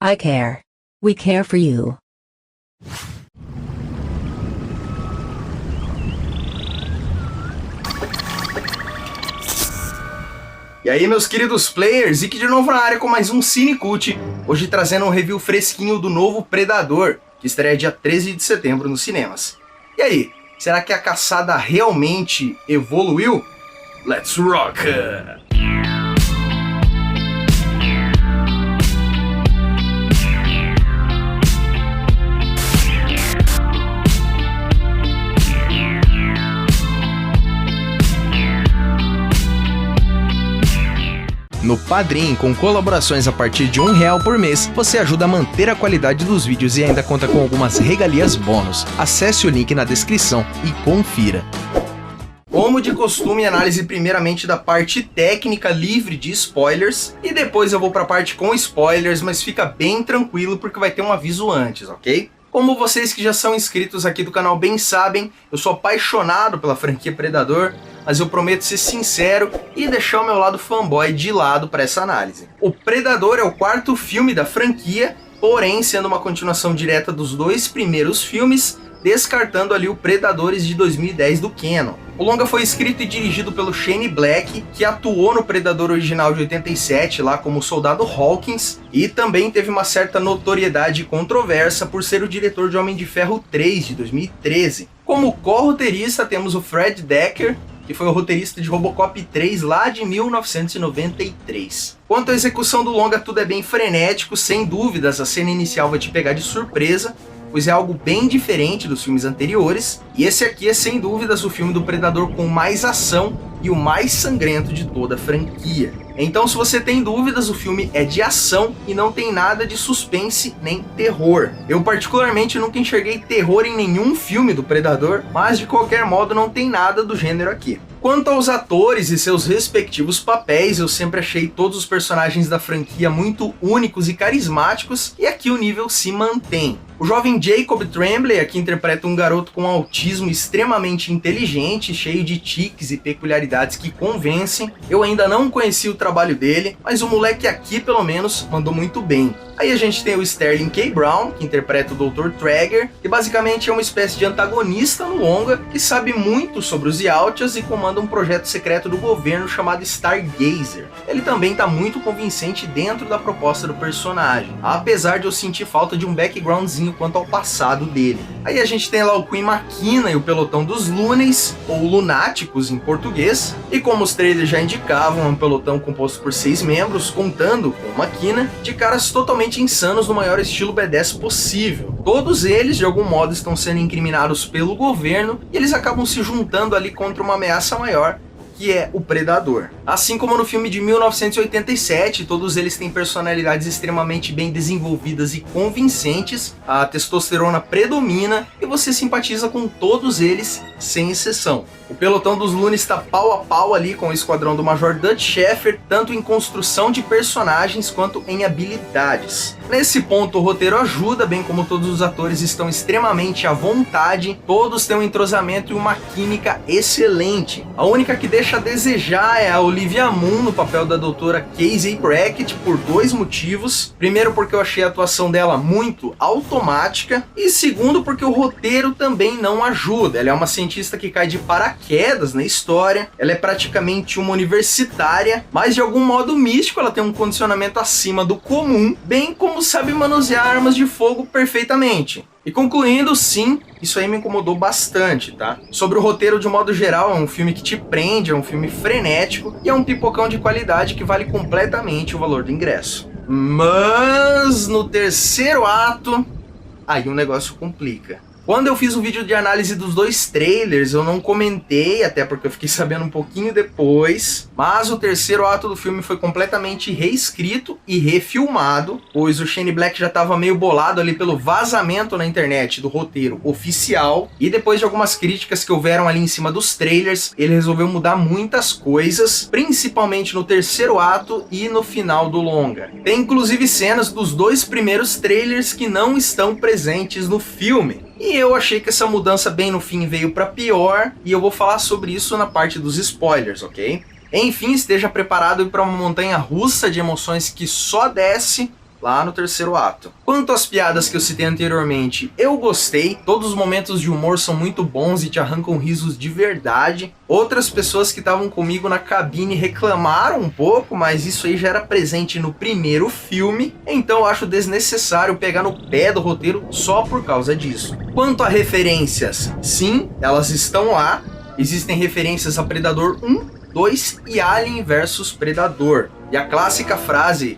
I care. We care for you. E aí, meus queridos players, Ikki de novo na área com mais um Cinecult, hoje trazendo um review fresquinho do novo Predador, que estreia dia 13 de setembro nos cinemas. E aí, será que a caçada realmente evoluiu? Let's rock! No Padrim, com colaborações a partir de R$1 por mês, você ajuda a manter a qualidade dos vídeos e ainda conta com algumas regalias bônus. Acesse o link na descrição e confira. Como de costume, análise primeiramente da parte técnica livre de spoilers, e depois eu vou para a parte com spoilers, mas fica bem tranquilo porque vai ter um aviso antes, ok? Como vocês que já são inscritos aqui do canal bem sabem, eu sou apaixonado pela franquia Predador, mas eu prometo ser sincero e deixar o meu lado fanboy de lado para essa análise. O Predador é o quarto filme da franquia, porém sendo uma continuação direta dos dois primeiros filmes, descartando ali o Predadores de 2010 do Cannon. O longa foi escrito e dirigido pelo Shane Black, que atuou no Predador original de 87 lá como Soldado Hawkins, e também teve uma certa notoriedade e controvérsia por ser o diretor de Homem de Ferro 3 de 2013. Como co-roteirista temos o Fred Dekker, que foi o roteirista de Robocop 3 lá de 1993. Quanto à execução do longa, tudo é bem frenético, sem dúvidas a cena inicial vai te pegar de surpresa, pois é algo bem diferente dos filmes anteriores, e esse aqui é sem dúvidas o filme do Predador com mais ação e o mais sangrento de toda a franquia. Então, se você tem dúvidas, o filme é de ação e não tem nada de suspense nem terror. Eu particularmente nunca enxerguei terror em nenhum filme do Predador, mas de qualquer modo não tem nada do gênero aqui. Quanto aos atores e seus respectivos papéis, eu sempre achei todos os personagens da franquia muito únicos e carismáticos, e aqui o nível se mantém. O jovem Jacob Tremblay aqui interpreta um garoto com autismo extremamente inteligente, cheio de tiques e peculiaridades que convencem. Eu ainda não conheci o trabalho dele, mas o moleque aqui pelo menos mandou muito bem. Aí a gente tem o Sterling K. Brown, que interpreta o Dr. Trager, que basicamente é uma espécie de antagonista no longa, que sabe muito sobre os Yautjas e comanda um projeto secreto do governo chamado Stargazer. Ele também está muito convincente dentro da proposta do personagem, apesar de eu sentir falta de um backgroundzinho quanto ao passado dele. Aí a gente tem lá o Queen Machina e o pelotão dos Loonies, ou Lunáticos em português, e como os trailers já indicavam, é um pelotão composto por 6 membros, contando com Machina, de caras totalmente insanos no maior estilo B10 possível. Todos eles, de algum modo, estão sendo incriminados pelo governo e eles acabam se juntando ali contra uma ameaça maior, que é o Predador. Assim como no filme de 1987, todos eles têm personalidades extremamente bem desenvolvidas e convincentes, a testosterona predomina e você simpatiza com todos eles, sem exceção. O pelotão dos Loonies está pau a pau ali com o esquadrão do Major Dutch Sheffer, tanto em construção de personagens quanto em habilidades. Nesse ponto o roteiro ajuda, bem como todos os atores estão extremamente à vontade, todos têm um entrosamento e uma química excelente. A única que deixa a desejar é a Olivia Munn no papel da doutora Casey Brackett por 2 motivos. Primeiro, porque eu achei a atuação dela muito automática, e segundo, porque o roteiro também não ajuda. Ela é uma cientista que cai de paraquedas na história, ela é praticamente uma universitária, mas de algum modo místico ela tem um condicionamento acima do comum, bem como sabe manusear armas de fogo perfeitamente. E concluindo, sim, isso aí me incomodou bastante, tá? Sobre o roteiro de um modo geral, é um filme que te prende, é um filme frenético e é um pipocão de qualidade que vale completamente o valor do ingresso. Mas no terceiro ato, aí o negócio complica. Quando eu fiz o vídeo de análise dos 2 trailers, eu não comentei, até porque eu fiquei sabendo um pouquinho depois, mas o terceiro ato do filme foi completamente reescrito e refilmado, pois o Shane Black já estava meio bolado ali pelo vazamento na internet do roteiro oficial, e depois de algumas críticas que houveram ali em cima dos trailers, ele resolveu mudar muitas coisas, principalmente no terceiro ato e no final do longa. Tem inclusive cenas dos 2 primeiros trailers que não estão presentes no filme. E eu achei que essa mudança bem no fim veio para pior, e eu vou falar sobre isso na parte dos spoilers, ok? Enfim, esteja preparado para uma montanha russa de emoções que só desce, lá no terceiro ato. Quanto às piadas que eu citei anteriormente, eu gostei. Todos os momentos de humor são muito bons e te arrancam risos de verdade. Outras pessoas que estavam comigo na cabine reclamaram um pouco, mas isso aí já era presente no primeiro filme, então eu acho desnecessário pegar no pé do roteiro só por causa disso. Quanto a referências, sim, elas estão lá. Existem referências a Predador 1, 2 e Alien vs Predador. E a clássica frase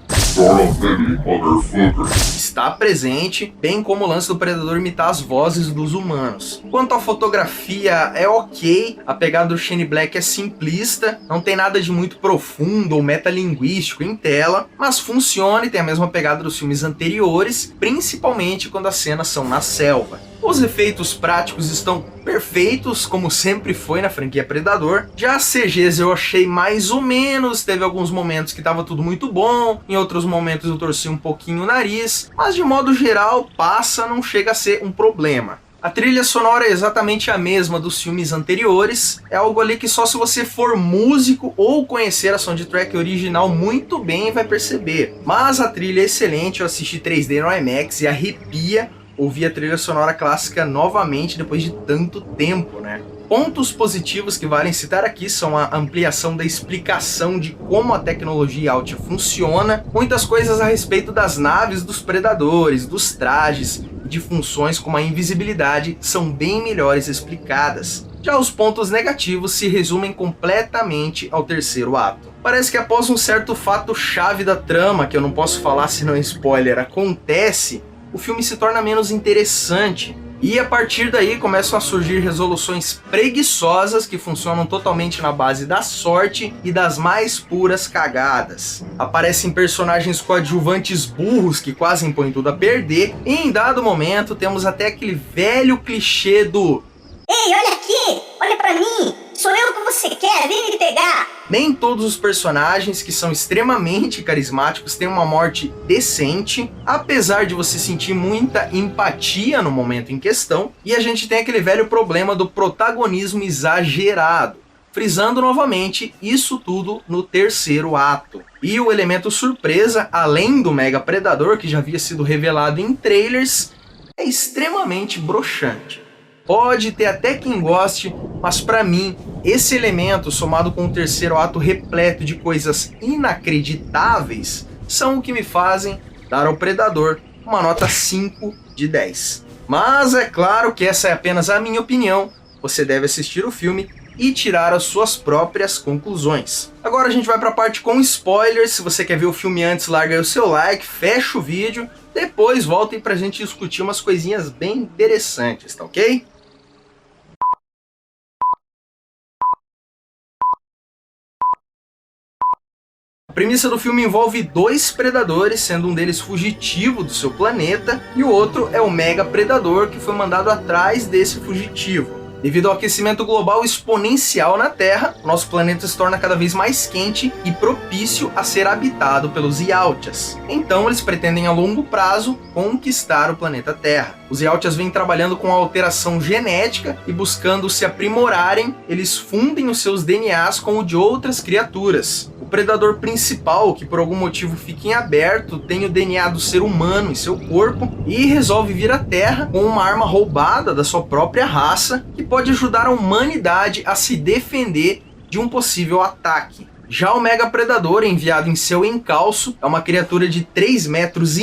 está presente, bem como o lance do Predador imitar as vozes dos humanos. Quanto à fotografia, é ok, a pegada do Shane Black é simplista, não tem nada de muito profundo ou metalinguístico em tela, mas funciona e tem a mesma pegada dos filmes anteriores, principalmente quando as cenas são na selva. Os efeitos práticos estão perfeitos, como sempre foi na franquia Predador. Já as CGs eu achei mais ou menos, teve alguns momentos que estava tudo muito bom, em outros momentos eu torci um pouquinho o nariz, mas de modo geral passa, não chega a ser um problema. A trilha sonora é exatamente a mesma dos filmes anteriores, é algo ali que só se você for músico ou conhecer a soundtrack original muito bem vai perceber. Mas a trilha é excelente, eu assisti 3D no IMAX e arrepia ouvir a trilha sonora clássica novamente depois de tanto tempo, né? Pontos positivos que valem citar aqui são a ampliação da explicação de como a tecnologia Alt funciona, muitas coisas a respeito das naves dos predadores, dos trajes e de funções como a invisibilidade são bem melhores explicadas. Já os pontos negativos se resumem completamente ao terceiro ato. Parece que após um certo fato chave da trama, que eu não posso falar se não é spoiler, acontece, o filme se torna menos interessante. E a partir daí começam a surgir resoluções preguiçosas que funcionam totalmente na base da sorte e das mais puras cagadas. Aparecem personagens coadjuvantes burros que quase impõem tudo a perder, e em dado momento temos até aquele velho clichê do "Ei, olha aqui! Olha pra mim! Sou eu que você quer! Vem me pegar!" Nem todos os personagens que são extremamente carismáticos têm uma morte decente, apesar de você sentir muita empatia no momento em questão, e a gente tem aquele velho problema do protagonismo exagerado. Frisando novamente, isso tudo no terceiro ato. E o elemento surpresa, além do Mega Predador, que já havia sido revelado em trailers, é extremamente broxante. Pode ter até quem goste, mas para mim, esse elemento, somado com o terceiro ato repleto de coisas inacreditáveis, são o que me fazem dar ao Predador uma nota 5 de 10. Mas é claro que essa é apenas a minha opinião, você deve assistir o filme e tirar as suas próprias conclusões. Agora a gente vai para a parte com spoilers. Se você quer ver o filme antes, larga aí o seu like, fecha o vídeo, depois voltem pra gente discutir umas coisinhas bem interessantes, tá ok? A premissa do filme envolve dois predadores, sendo um deles fugitivo do seu planeta e o outro é o Mega Predador, que foi mandado atrás desse fugitivo. Devido ao aquecimento global exponencial na Terra, nosso planeta se torna cada vez mais quente e propício a ser habitado pelos Yautjas. Então eles pretendem a longo prazo conquistar o planeta Terra. Os Yautjas vêm trabalhando com a alteração genética e buscando se aprimorarem, eles fundem os seus DNAs com o de outras criaturas. O predador principal, que por algum motivo fica em aberto, tem o DNA do ser humano em seu corpo e resolve vir à Terra com uma arma roubada da sua própria raça que pode ajudar a humanidade a se defender de um possível ataque. Já o Mega Predador, enviado em seu encalço, é uma criatura de 3,5 metros,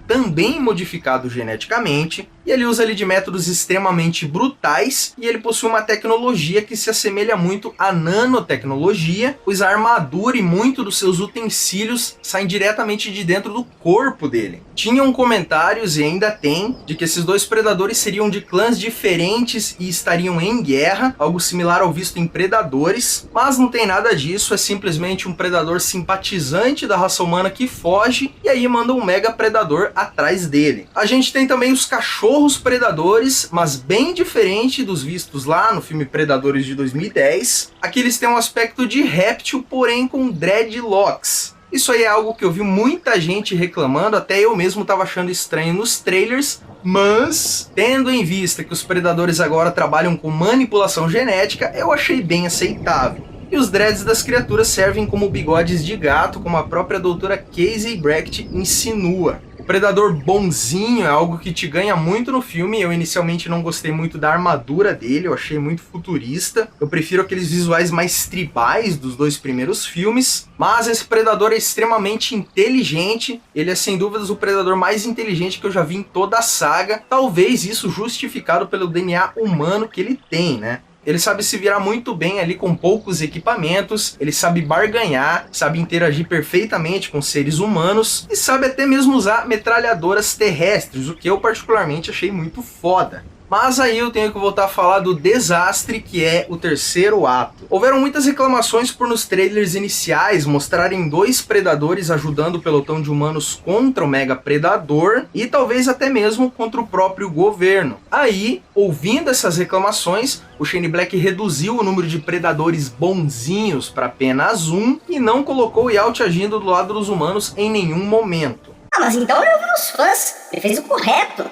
também modificado geneticamente, e ele usa ali de métodos extremamente brutais, e ele possui uma tecnologia que se assemelha muito à nanotecnologia, pois a armadura e muito dos seus utensílios saem diretamente de dentro do corpo dele. Tinham comentários, e ainda tem, de que esses dois predadores seriam de clãs diferentes e estariam em guerra, algo similar ao visto em Predadores, mas não tem nada disso, é simplesmente um predador simpatizante da raça humana que foge, e aí manda um Mega Predador atrás dele. A gente tem também os cachorros predadores, mas bem diferente dos vistos lá no filme Predadores de 2010. Aqui eles têm um aspecto de réptil, porém com dreadlocks. Isso aí é algo que eu vi muita gente reclamando, até eu mesmo estava achando estranho nos trailers, mas tendo em vista que os predadores agora trabalham com manipulação genética, eu achei bem aceitável. e os dreads das criaturas servem como bigodes de gato, como a própria doutora Casey Bracht insinua. O Predador bonzinho é algo que te ganha muito no filme. Eu inicialmente não gostei muito da armadura dele, eu achei muito futurista. Eu prefiro aqueles visuais mais tribais dos 2 primeiros filmes. Mas esse Predador é extremamente inteligente. Ele é sem dúvidas o Predador mais inteligente que eu já vi em toda a saga. Talvez isso justificado pelo DNA humano que ele tem, né? Ele sabe se virar muito bem ali com poucos equipamentos, ele sabe barganhar, sabe interagir perfeitamente com seres humanos e sabe até mesmo usar metralhadoras terrestres, o que eu particularmente achei muito foda. Mas aí eu tenho que voltar a falar do desastre que é o terceiro ato. Houveram muitas reclamações por nos trailers iniciais mostrarem 2 predadores ajudando o pelotão de humanos contra o Mega Predador e talvez até mesmo contra o próprio governo. Aí, ouvindo essas reclamações, o Shane Black reduziu o número de predadores bonzinhos para apenas 1 e não colocou o Yacht agindo do lado dos humanos em nenhum momento. Ah, mas então ele ouviu os fãs. Ele fez o correto.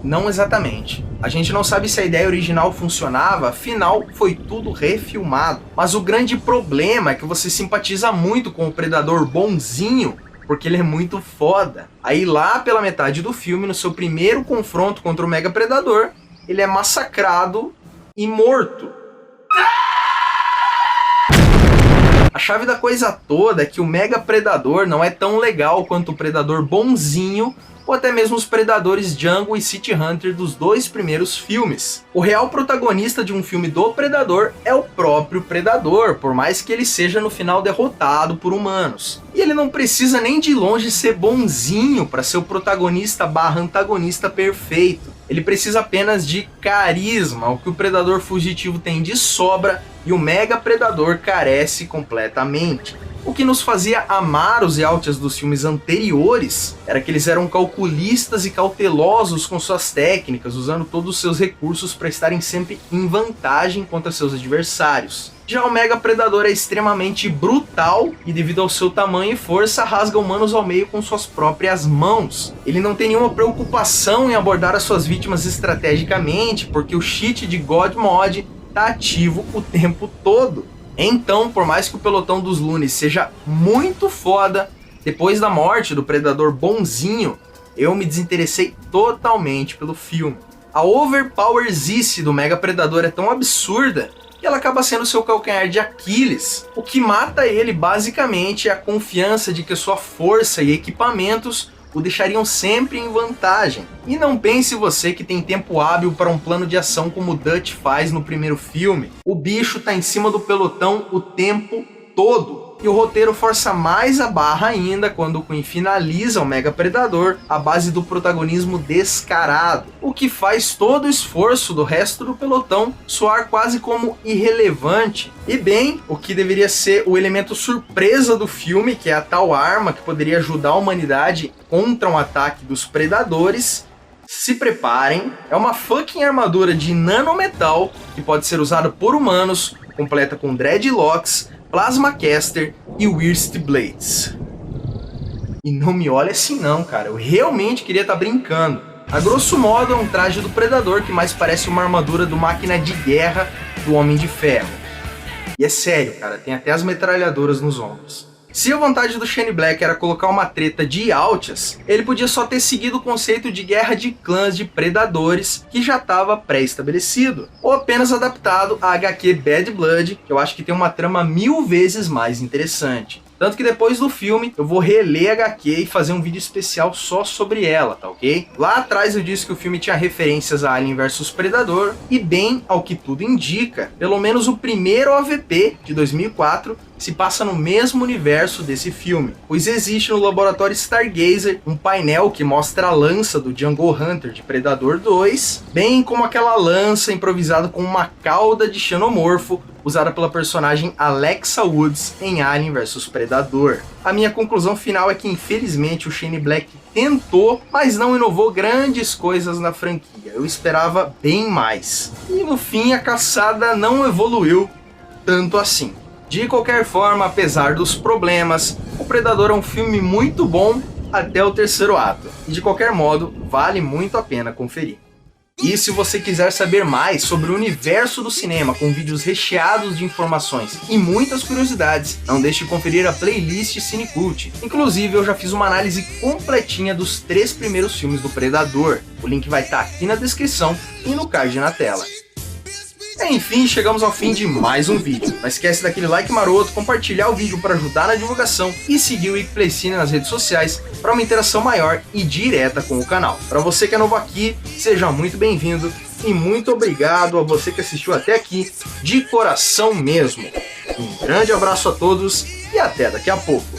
Não exatamente. A gente não sabe se a ideia original funcionava, afinal foi tudo refilmado. Mas o grande problema é que você simpatiza muito com o Predador bonzinho, porque ele é muito foda. Aí lá pela metade do filme, no seu primeiro confronto contra o Mega Predador, ele é massacrado e morto. A chave da coisa toda é que o Mega Predador não é tão legal quanto o Predador bonzinho, ou até mesmo os Predadores Jungle e City Hunter dos 2 primeiros filmes. O real protagonista de um filme do Predador é o próprio Predador, por mais que ele seja no final derrotado por humanos. E ele não precisa nem de longe ser bonzinho para ser o protagonista barra antagonista perfeito. Ele precisa apenas de carisma, o que o Predador fugitivo tem de sobra e o Mega Predador carece completamente. O que nos fazia amar os Yachts dos filmes anteriores era que eles eram calculistas e cautelosos com suas técnicas, usando todos os seus recursos para estarem sempre em vantagem contra seus adversários. Já o Mega Predador é extremamente brutal e, devido ao seu tamanho e força, rasga humanos ao meio com suas próprias mãos. Ele não tem nenhuma preocupação em abordar as suas vítimas estrategicamente, porque o cheat de God Mod está ativo o tempo todo. Então, por mais que o pelotão dos Loonies seja muito foda, depois da morte do Predador bonzinho, eu me desinteressei totalmente pelo filme. A overpowerzice do Mega Predador é tão absurda que ela acaba sendo seu calcanhar de Aquiles. O que mata ele basicamente é a confiança de que sua força e equipamentos o deixariam sempre em vantagem. E não pense você que tem tempo hábil para um plano de ação como o Dutch faz no primeiro filme. O bicho tá em cima do pelotão o tempo todo. E o roteiro força mais a barra ainda quando o Queen finaliza o Mega Predador à base do protagonismo descarado, o que faz todo o esforço do resto do pelotão soar quase como irrelevante. E bem, o que deveria ser o elemento surpresa do filme, que é a tal arma que poderia ajudar a humanidade contra um ataque dos predadores, se preparem, é uma fucking armadura de nanometal que pode ser usada por humanos, completa com dreadlocks, Plasma Caster e Wrist Blades. E não me olha assim não, cara. Eu realmente queria estar brincando. A grosso modo é um traje do Predador que mais parece uma armadura do Máquina de Guerra do Homem de Ferro. E é sério, cara. Tem até as metralhadoras nos ombros. Se a vontade do Shane Black era colocar uma treta de Yautjas, ele podia só ter seguido o conceito de guerra de clãs de predadores que já estava pré-estabelecido, ou apenas adaptado a HQ Bad Blood, que eu acho que tem uma trama 1000 vezes mais interessante. Tanto que depois do filme eu vou reler a HQ e fazer um vídeo especial só sobre ela, tá ok? Lá atrás eu disse que o filme tinha referências a Alien vs Predador, e bem ao que tudo indica, pelo menos o primeiro AVP de 2004 se passa no mesmo universo desse filme, pois existe no laboratório Stargazer um painel que mostra a lança do Jungle Hunter de Predador 2, bem como aquela lança improvisada com uma cauda de xenomorfo usada pela personagem Alexa Woods em Alien vs Predador. A minha conclusão final é que infelizmente o Shane Black tentou, mas não inovou grandes coisas na franquia. Eu esperava bem mais. E no fim a caçada não evoluiu tanto assim. De qualquer forma, apesar dos problemas, o Predador é um filme muito bom até o terceiro ato. E de qualquer modo, vale muito a pena conferir. E se você quiser saber mais sobre o universo do cinema, com vídeos recheados de informações e muitas curiosidades, não deixe de conferir a playlist Cinecult. Inclusive, eu já fiz uma análise completinha dos 3 primeiros filmes do Predador. O link vai estar aqui na descrição e no card na tela. Enfim, chegamos ao fim de mais um vídeo. Não esquece daquele like maroto, compartilhar o vídeo para ajudar na divulgação e seguir o Wikiplaycine nas redes sociais para uma interação maior e direta com o canal. Para você que é novo aqui, seja muito bem-vindo e muito obrigado a você que assistiu até aqui, de coração mesmo. Um grande abraço a todos e até daqui a pouco.